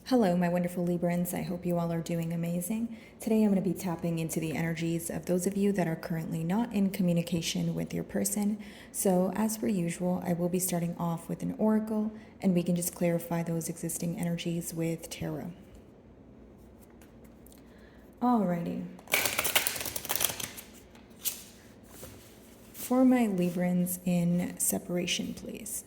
Hello, my wonderful Librans. I hope you all are doing amazing. Today I'm going to be tapping into the energies of those of you that are currently not in communication with your person. So, as per usual, I will be starting off with an oracle, and we can just clarify those existing energies with tarot. Alrighty. For my Librans in separation, please.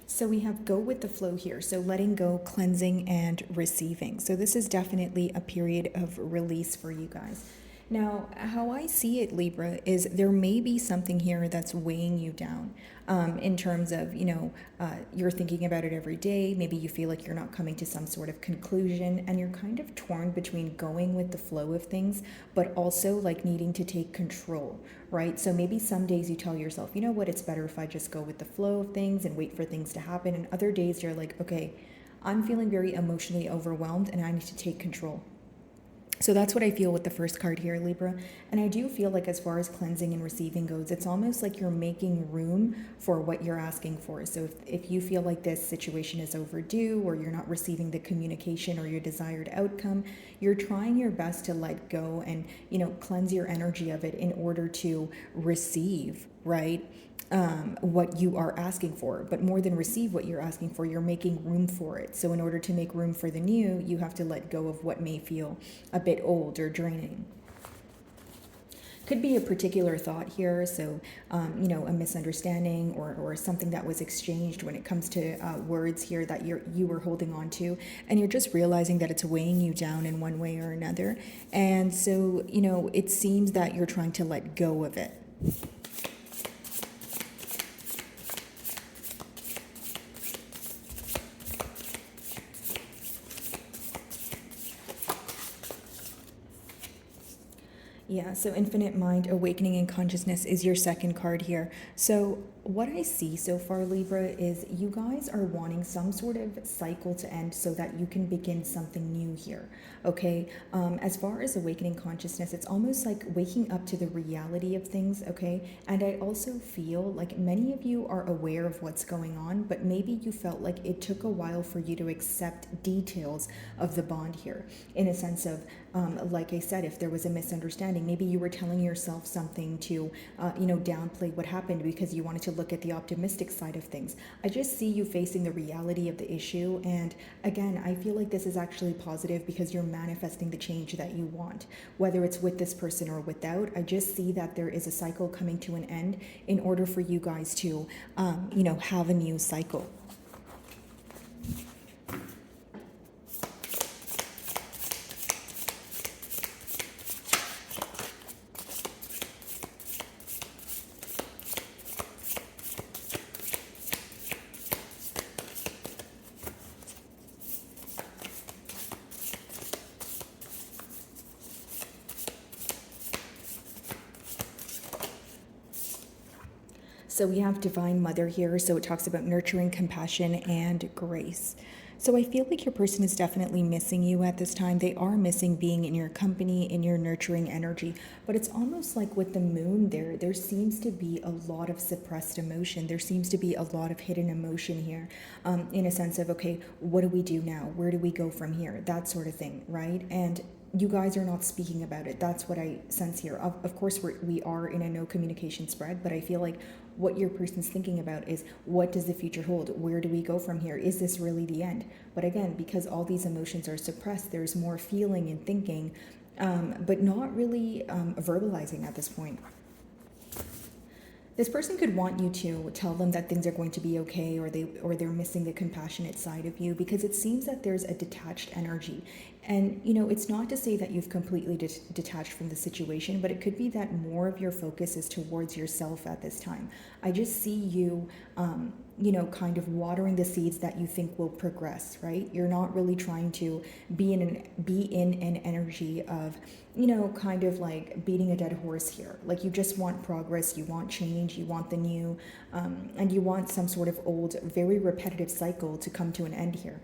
So we have go with the flow here. So letting go, cleansing, and receiving. So this is definitely a period of release for you guys. Now, how I see it, Libra, is there may be something here that's weighing you down in terms of, you're thinking about it every day. Maybe you feel like you're not coming to some sort of conclusion and you're kind of torn between going with the flow of things, but also like needing to take control, right? So maybe some days you tell yourself, you know what, it's better if I just go with the flow of things and wait for things to happen. And other days you're like, okay, I'm feeling very emotionally overwhelmed and I need to take control. So that's what I feel with the first card here, Libra. And I do feel like as far as cleansing and receiving goes, it's almost like you're making room for what you're asking for. So if you feel like this situation is overdue or you're not receiving the communication or your desired outcome, you're trying your best to let go and, cleanse your energy of it in order to receive, right? What you are asking for, but more than receive what you're asking for, you're making room for it. So in order to make room for the new, you have to let go of what may feel a bit old or draining. Could be a particular thought here, so a misunderstanding or something that was exchanged when it comes to words here that you were holding on to, and you're just realizing that it's weighing you down in one way or another, and so it seems that you're trying to let go of it. Yeah, so infinite mind, awakening, and consciousness is your second card here. So what I see so far, Libra, is you guys are wanting some sort of cycle to end so that you can begin something new here, okay? As far as awakening consciousness, it's almost like waking up to the reality of things, okay? And I also feel like many of you are aware of what's going on, but maybe you felt like it took a while for you to accept details of the bond here, in a sense of, like I said, if there was a misunderstanding, maybe you were telling yourself something to, downplay what happened because you wanted to look at the optimistic side of things. I just see you facing the reality of the issue. And again, I feel like this is actually positive because you're manifesting the change that you want, whether it's with this person or without. I just see that there is a cycle coming to an end in order for you guys to, have a new cycle. So we have Divine Mother here, so it talks about nurturing, compassion, and grace. So I feel like your person is definitely missing you at this time. They are missing being in your company, in your nurturing energy. But it's almost like with the moon there seems to be a lot of suppressed emotion. There seems to be a lot of hidden emotion here, in a sense of, okay, what do we do now? Where do we go from here? That sort of thing, right? And you guys are not speaking about it. That's what I sense here. Of course, we are in a no communication spread, but I feel like what your person's thinking about is, what does the future hold? Where do we go from here? Is this really the end? But again, because all these emotions are suppressed, there's more feeling and thinking, but not really verbalizing at this point. This person could want you to tell them that things are going to be okay, or they're missing the compassionate side of you, because it seems that there's a detached energy And, you know, it's not to say that you've completely detached from the situation, but it could be that more of your focus is towards yourself at this time. I just see you, you know, kind of watering the seeds that you think will progress, right? You're not really trying to be in an energy of, you know, kind of like beating a dead horse here. Like, you just want progress, you want change, you want the new, and you want some sort of old, very repetitive cycle to come to an end here.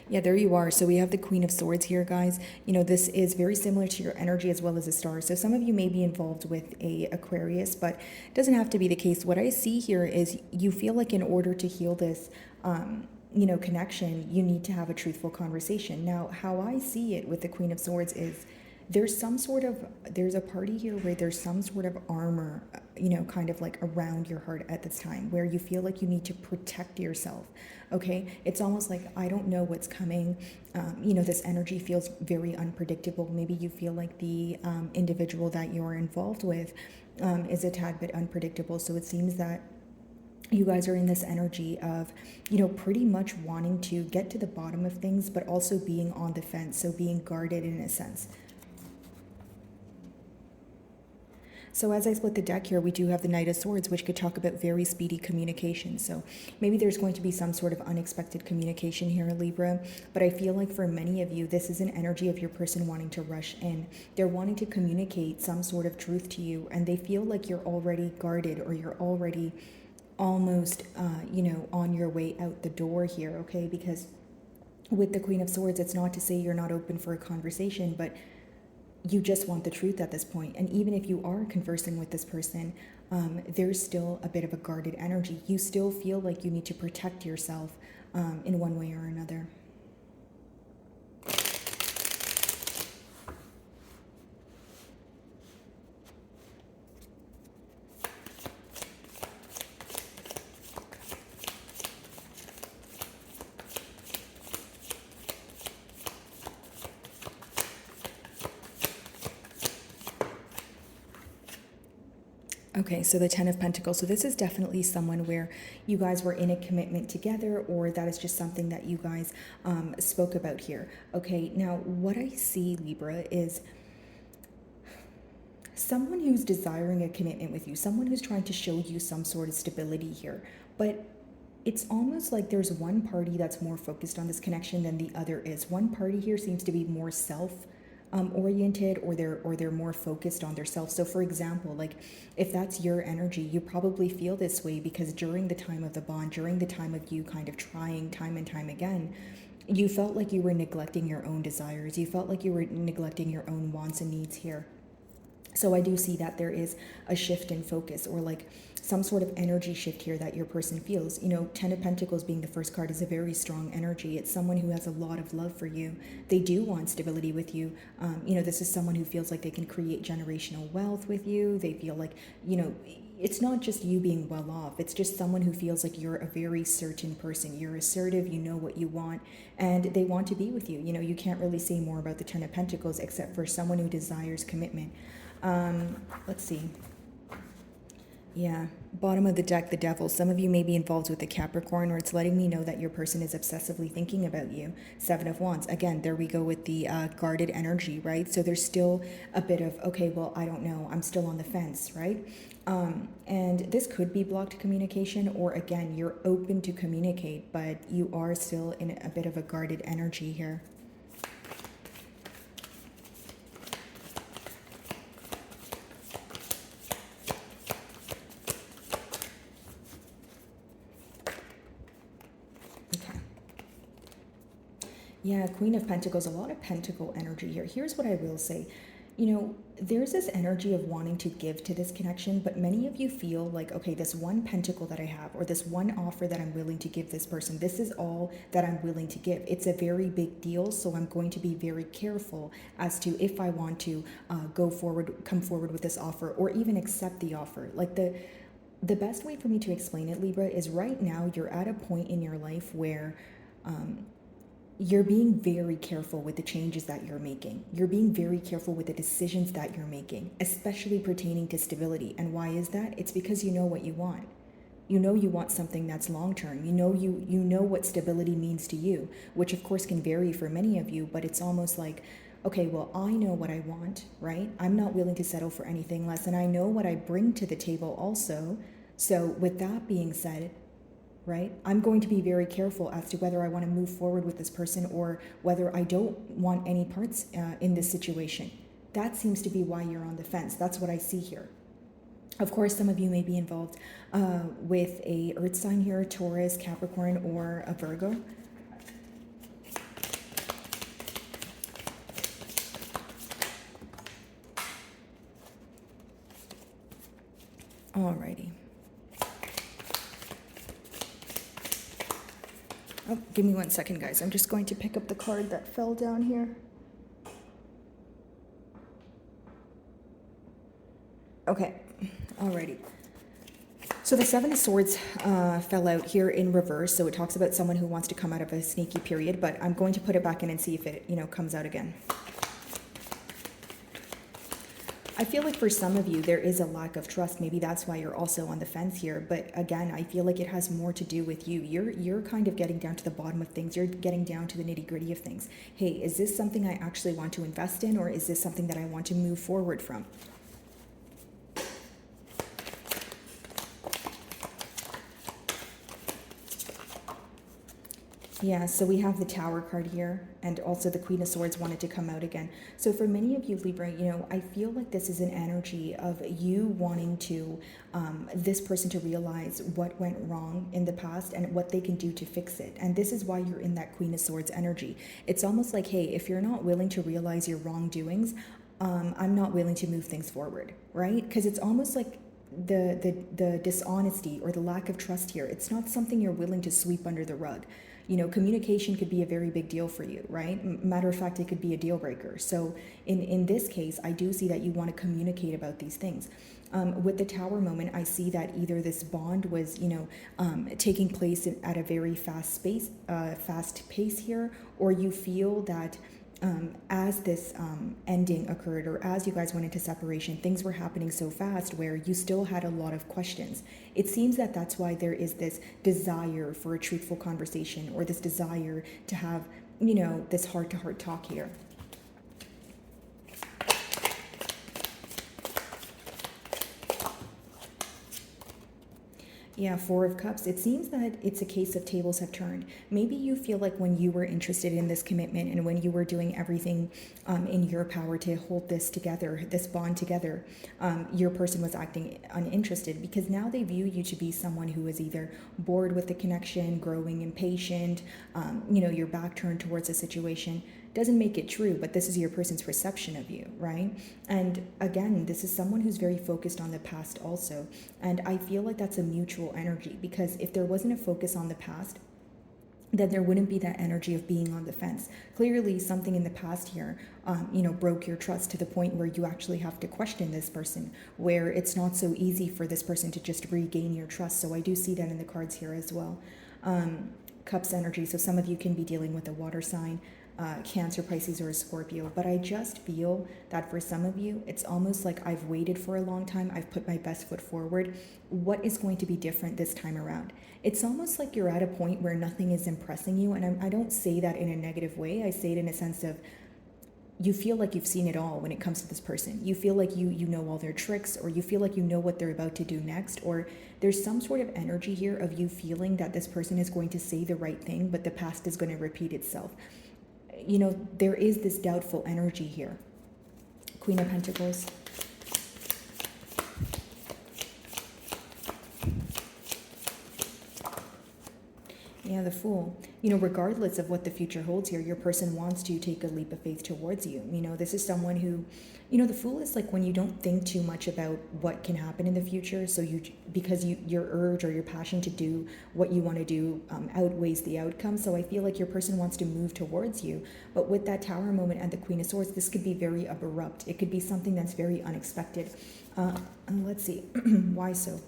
Yeah, there you are. So we have the Queen of Swords here, guys. You know, this is very similar to your energy as well as a star. So some of you may be involved with a Aquarius, but it doesn't have to be the case. What I see here is you feel like in order to heal this, you know, connection, you need to have a truthful conversation. Now, how I see it with the Queen of Swords is there's a party here where there's some sort of armor, you know, kind of like around your heart at this time, where you feel like you need to protect yourself. Okay, it's almost like, I don't know what's coming. You know, this energy feels very unpredictable. Maybe you feel like the individual that you're involved with is a tad bit unpredictable. So it seems that you guys are in this energy of, you know, pretty much wanting to get to the bottom of things, but also being on the fence, so being guarded in a sense. So as I split the deck here, we do have the Knight of Swords, which could talk about very speedy communication. So maybe there's going to be some sort of unexpected communication here, Libra. But I feel like for many of you, this is an energy of your person wanting to rush in. They're wanting to communicate some sort of truth to you, and they feel like you're already guarded, or you're already almost, you know, on your way out the door here, okay? Because with the Queen of Swords, it's not to say you're not open for a conversation, but you just want the truth at this point. And even if you are conversing with this person, there's still a bit of a guarded energy. You still feel like you need to protect yourself in one way or another. Okay, so the Ten of Pentacles. So this is definitely someone where you guys were in a commitment together, or that is just something that you guys spoke about here. Okay, now what I see, Libra, is someone who's desiring a commitment with you, someone who's trying to show you some sort of stability here. But it's almost like there's one party that's more focused on this connection than the other is. One party here seems to be more oriented, or they're more focused on themselves. So for example, like if that's your energy, you probably feel this way because during the time of the bond, during the time of you kind of trying time and time again, you felt like you were neglecting your own desires. You felt like you were neglecting your own wants and needs here. So I do see that there is a shift in focus, or like some sort of energy shift here that your person feels. You know, Ten of Pentacles being the first card is a very strong energy. It's someone who has a lot of love for you. They do want stability with you. You know, this is someone who feels like they can create generational wealth with you. They feel like, you know, it's not just you being well off. It's just someone who feels like you're a very certain person. You're assertive, you know what you want, and they want to be with you. You know, you can't really say more about the Ten of Pentacles except for someone who desires commitment. Let's see. Yeah, bottom of the deck, the Devil. Some of you may be involved with the Capricorn, or it's letting me know that your person is obsessively thinking about you. Seven of Wands. Again, there we go with the guarded energy, right? So there's still a bit of, okay, well, I don't know. I'm still on the fence, right? And this could be blocked communication, or again, you're open to communicate, but you are still in a bit of a guarded energy here. Yeah, Queen of Pentacles, a lot of pentacle energy here. Here's what I will say. You know, there's this energy of wanting to give to this connection, but many of you feel like, okay, this one pentacle that I have, or this one offer that I'm willing to give this person, this is all that I'm willing to give. It's a very big deal, so I'm going to be very careful as to if I want to come forward with this offer, or even accept the offer. Like the best way for me to explain it, Libra, is right now you're at a point in your life where you're being very careful with the changes that you're making. You're being very careful with the decisions that you're making, especially pertaining to stability. And why is that? It's because you know what you want. You know you want something that's long-term. You know what stability means to you, which of course can vary for many of you, but it's almost like, okay, well, I know what I want, right? I'm not willing to settle for anything less, and I know what I bring to the table also. So with that being said, right, I'm going to be very careful as to whether I want to move forward with this person or whether I don't want any parts in this situation. That seems to be why you're on the fence. That's what I see here. Of course, some of you may be involved with a earth sign here, Taurus, Capricorn, or a Virgo. Alrighty. Oh, give me 1 second, guys. I'm just going to pick up the card that fell down here. Okay, alrighty. So the Seven of Swords fell out here in reverse, so it talks about someone who wants to come out of a sneaky period, but I'm going to put it back in and see if it, comes out again. I feel like for some of you, there is a lack of trust. Maybe that's why you're also on the fence here. But again, I feel like it has more to do with you. You're kind of getting down to the bottom of things. You're getting down to the nitty-gritty of things. Hey, is this something I actually want to invest in, or is this something that I want to move forward from? Yeah, so we have the Tower card here, and also the Queen of Swords wanted to come out again. So for many of you, Libra, I feel like this is an energy of you wanting to, this person to realize what went wrong in the past and what they can do to fix it. And this is why you're in that Queen of Swords energy. It's almost like, hey, if you're not willing to realize your wrongdoings, I'm not willing to move things forward, right? Because it's almost like the dishonesty or the lack of trust here. It's not something you're willing to sweep under the rug. Communication could be a very big deal for you, right? Matter of fact, it could be a deal breaker. So in this case, I do see that you want to communicate about these things. With the Tower moment, I see that either this bond was, taking place at a very fast pace here, or you feel that as this ending occurred, or as you guys went into separation, things were happening so fast where you still had a lot of questions. It seems that that's why there is this desire for a truthful conversation, or this desire to have, this heart-to-heart talk here. Yeah, Four of Cups. It seems that it's a case of tables have turned. Maybe you feel like when you were interested in this commitment and when you were doing everything in your power to hold this together, this bond together, your person was acting uninterested, because now they view you to be someone who is either bored with the connection, growing impatient, your back turned towards a situation. Doesn't make it true, but this is your person's perception of you, right? And again, this is someone who's very focused on the past also. And I feel like that's a mutual energy, because if there wasn't a focus on the past, then there wouldn't be that energy of being on the fence. Clearly, something in the past here, broke your trust to the point where you actually have to question this person, where it's not so easy for this person to just regain your trust. So I do see that in the cards here as well. Cups energy. So some of you can be dealing with a water sign, Cancer, Pisces, or a Scorpio. But I just feel that for some of you, it's almost like I've waited for a long time. I've put my best foot forward. What is going to be different this time around? It's almost like you're at a point where nothing is impressing you. And I don't say that in a negative way. I say it in a sense of, you feel like you've seen it all when it comes to this person. You feel like you know all their tricks, or you feel like you know what they're about to do next, or there's some sort of energy here of you feeling that this person is going to say the right thing, but the past is going to repeat itself. There is this doubtful energy here. Queen of Pentacles. Yeah, the Fool. Regardless of what the future holds here, your person wants to take a leap of faith towards you. This is someone who, the Fool is like when you don't think too much about what can happen in the future. So because your urge or your passion to do what you want to do outweighs the outcome. So I feel like your person wants to move towards you. But with that Tower moment and the Queen of Swords, this could be very abrupt. It could be something that's very unexpected. Let's see. Why so?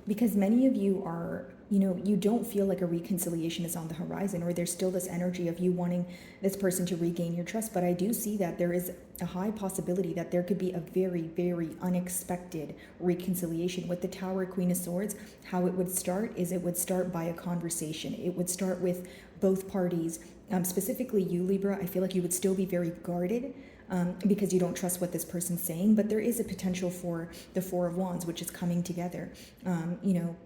because many of you are, you know, you don't feel like a reconciliation is on the horizon, or there's still this energy of you wanting this person to regain your trust. But I do see that there is a high possibility that there could be a very, very unexpected reconciliation. With the Tower, Queen of Swords, how it would start is it would start by a conversation. It would start with both parties, specifically you, Libra. I feel like you would still be very guarded, because you don't trust what this person's saying, but there is a potential for the Four of Wands, which is coming together, you know,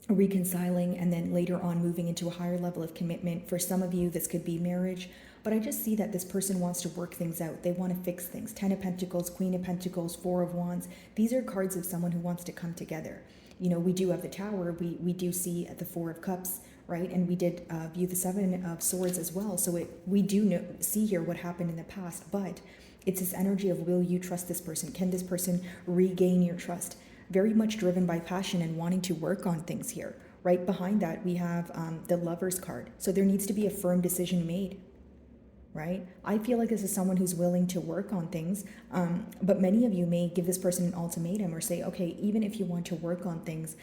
reconciling, and then later on moving into a higher level of commitment. For some of you, this could be marriage, but I just see that this person wants to work things out. They want to fix things. 10 of Pentacles, Queen of Pentacles, Four of Wands. These are cards of someone who wants to come together. You know, we do have the Tower. We do see the Four of Cups, right? And we did view the Seven of Swords as well. So we do see here what happened in the past, but it's this energy of, will you trust this person? Can this person regain your trust? Very much driven by passion and wanting to work on things here. Right behind that, we have the Lovers card. So there needs to be a firm decision made, right? I feel like this is someone who's willing to work on things, but many of you may give this person an ultimatum or say, okay, even if you want to work on things,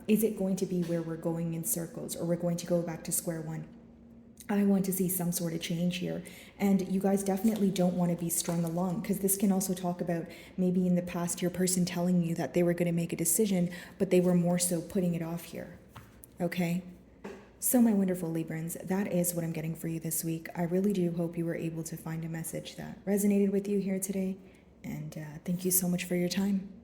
is it going to be where we're going in circles, or we're going to go back to square one? I want to see some sort of change here. And you guys definitely don't want to be strung along, because this can also talk about maybe in the past your person telling you that they were going to make a decision, but they were more so putting it off here. Okay? So my wonderful Librans, that is what I'm getting for you this week. I really do hope you were able to find a message that resonated with you here today. And thank you so much for your time.